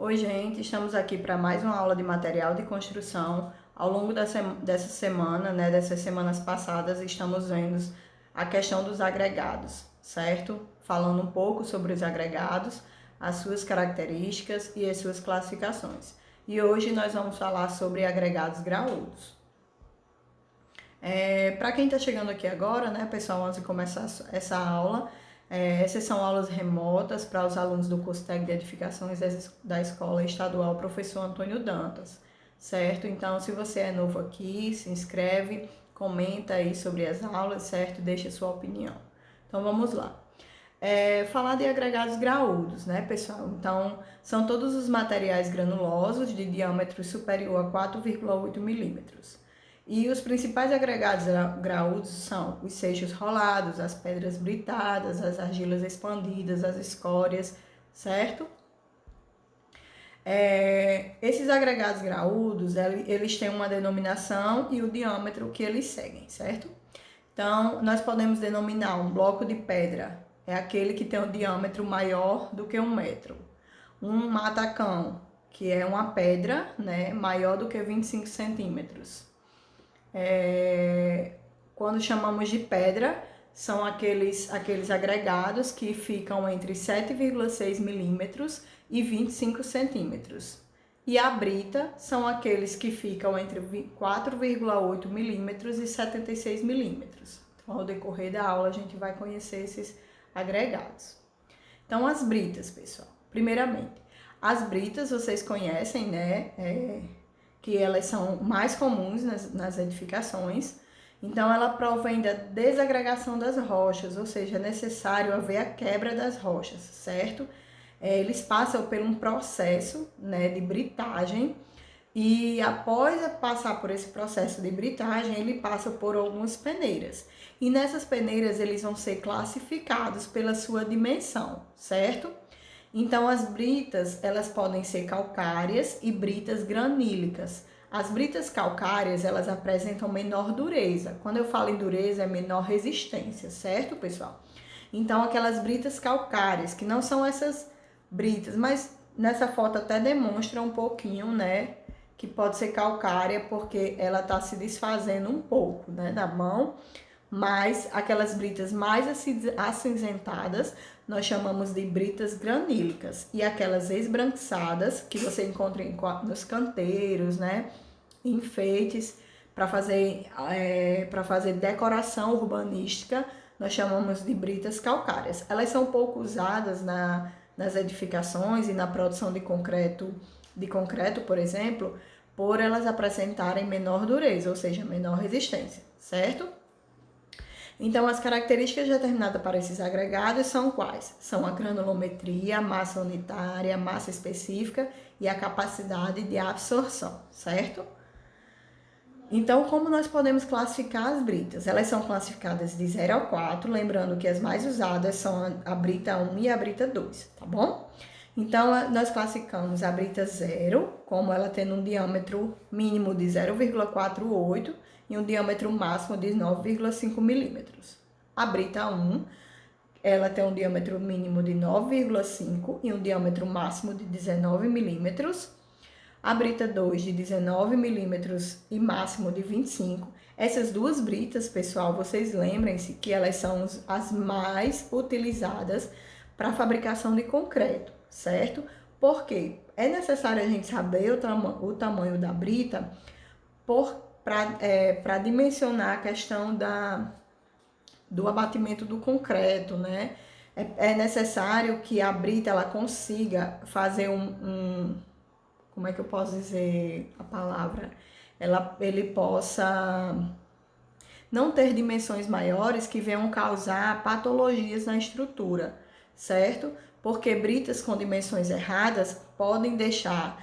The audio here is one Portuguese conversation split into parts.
Oi, gente, estamos aqui para mais uma aula de material de construção. Ao longo dessa semana, dessas semanas passadas, estamos vendo a questão dos agregados, certo? Falando um pouco sobre os agregados, as suas características e as suas classificações. E hoje nós vamos falar sobre agregados graúdos. Para quem está chegando aqui agora, pessoal, antes de começar essa aula, essas são aulas remotas para os alunos do curso técnico de edificações da Escola Estadual Professor Antônio Dantas, certo? Então, se você é novo aqui, se inscreve, comenta aí sobre as aulas, certo? Deixa a sua opinião. Então, vamos lá. Falar de agregados graúdos, pessoal? Então, são todos os materiais granulosos de diâmetro superior a 4,8 milímetros. E os principais agregados graúdos são os seixos rolados, as pedras britadas, as argilas expandidas, as escórias, certo? Esses agregados graúdos, eles têm uma denominação e o diâmetro que eles seguem, certo? Então, nós podemos denominar um bloco de pedra, é aquele que tem um diâmetro maior do que 1 metro. Um matacão, que é uma pedra, maior do que 25 centímetros. Quando chamamos de pedra, são aqueles agregados que ficam entre 7,6 milímetros e 25 centímetros. E a brita são aqueles que ficam entre 4,8 milímetros e 76 milímetros. Então, ao decorrer da aula, a gente vai conhecer esses agregados. Então, as britas, pessoal. Primeiramente, as britas vocês conhecem, que elas são mais comuns nas edificações. Então, ela provém da desagregação das rochas, ou seja, é necessário haver a quebra das rochas, certo? Eles passam por um processo, de britagem, e após passar por esse processo de britagem, ele passa por algumas peneiras. E nessas peneiras, eles vão ser classificados pela sua dimensão, certo? Então, as britas, elas podem ser calcárias e britas granílicas. As britas calcárias, elas apresentam menor dureza. Quando eu falo em dureza, é menor resistência, certo, pessoal? Então, aquelas britas calcárias, que não são essas britas, mas nessa foto até demonstra um pouquinho, que pode ser calcária, porque ela está se desfazendo um pouco, da mão. Mas aquelas britas mais acinzentadas, nós chamamos de britas granílicas. E aquelas esbranquiçadas, que você encontra nos canteiros, enfeites, para fazer decoração urbanística, nós chamamos de britas calcárias. Elas são pouco usadas nas edificações e na produção de concreto, por exemplo, por elas apresentarem menor dureza, ou seja, menor resistência, certo? Então, as características determinadas para esses agregados são quais? São a granulometria, a massa unitária, a massa específica e a capacidade de absorção, certo? Então, como nós podemos classificar as britas? Elas são classificadas de 0 a 4, lembrando que as mais usadas são a brita 1 e a brita 2, tá bom? Então, nós classificamos a brita 0, como ela tendo um diâmetro mínimo de 0,48 e um diâmetro máximo de 9,5 milímetros. A brita 1, ela tem um diâmetro mínimo de 9,5 e um diâmetro máximo de 19 milímetros. A brita 2 de 19 milímetros e máximo de 25. Essas duas britas, pessoal, vocês lembrem-se que elas são as mais utilizadas para a fabricação de concreto, certo? Porque é necessário a gente saber o tamanho da brita para dimensionar a questão do abatimento do concreto, É necessário que a brita ela consiga fazer como é que eu posso dizer a palavra? Ele possa não ter dimensões maiores que venham causar patologias na estrutura, certo? Porque britas com dimensões erradas podem deixar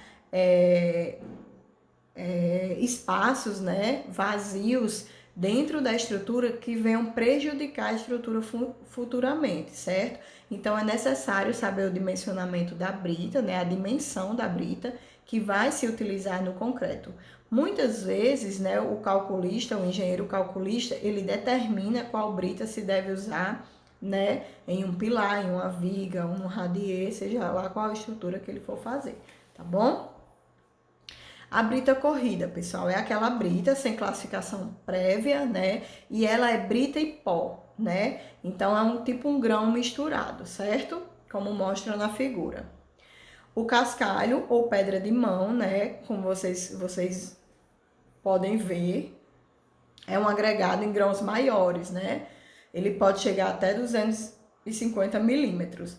espaços, vazios dentro da estrutura que venham prejudicar a estrutura futuramente, certo? Então, é necessário saber o dimensionamento da brita, a dimensão da brita que vai se utilizar no concreto. Muitas vezes, o calculista, o engenheiro calculista, ele determina qual brita se deve usar, em um pilar, em uma viga, um radier, seja lá qual a estrutura que ele for fazer, tá bom? A brita corrida, pessoal, é aquela brita sem classificação prévia, né? E ela é brita e pó, né? Então é um grão misturado, certo? Como mostra na figura. O cascalho ou pedra de mão, né? Como vocês podem ver, é um agregado em grãos maiores, né? Ele pode chegar até 250 milímetros.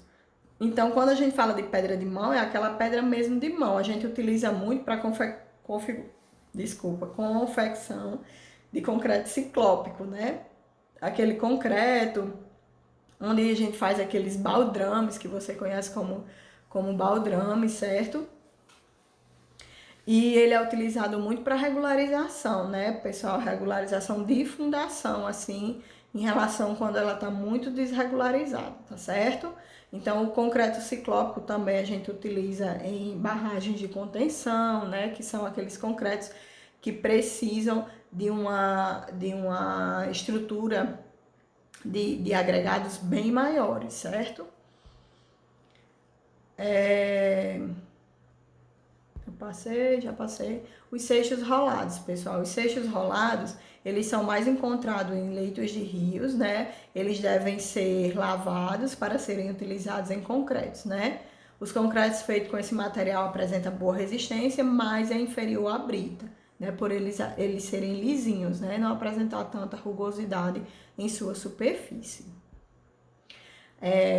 Então, quando a gente fala de pedra de mão, é aquela pedra mesmo de mão. A gente utiliza muito para confecção de concreto ciclópico, né? Aquele concreto onde a gente faz aqueles baldrames que você conhece como baldrame, certo? E ele é utilizado muito para regularização, né, pessoal? Regularização de fundação, assim, em relação quando ela está muito desregularizada, tá certo? Então, o concreto ciclópico também a gente utiliza em barragens de contenção, né? Que são aqueles concretos que precisam de uma estrutura de agregados bem maiores, certo? Já passei. Os seixos rolados, pessoal. Os seixos rolados, eles são mais encontrados em leitos de rios, né? Eles devem ser lavados para serem utilizados em concretos, né? Os concretos feitos com esse material apresentam boa resistência, mas é inferior à brita, né? Por eles serem lisinhos, né? Não apresentar tanta rugosidade em sua superfície.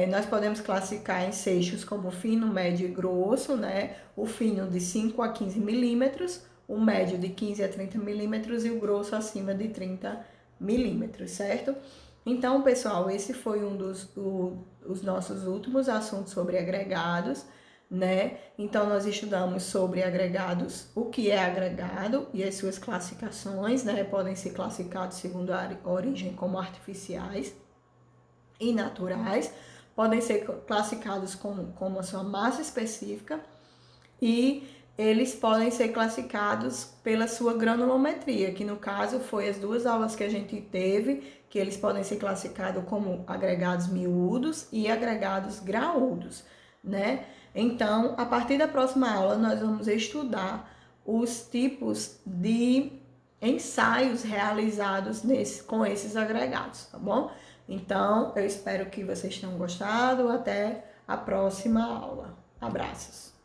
Nós podemos classificar em seixos como fino, médio e grosso, né? O fino de 5 a 15 milímetros, o médio de 15 a 30 milímetros e o grosso acima de 30 milímetros, certo? Então, pessoal, esse foi um dos nossos últimos assuntos sobre agregados, né? Então, nós estudamos sobre agregados, o que é agregado e as suas classificações, né? Podem ser classificados segundo a origem como artificiais e naturais, podem ser classificados como a sua massa específica e eles podem ser classificados pela sua granulometria, que no caso foi as duas aulas que a gente teve, que eles podem ser classificados como agregados miúdos e agregados graúdos, né? Então, a partir da próxima aula, nós vamos estudar os tipos de ensaios realizados com esses agregados, tá bom? Então, eu espero que vocês tenham gostado. Até a próxima aula. Abraços!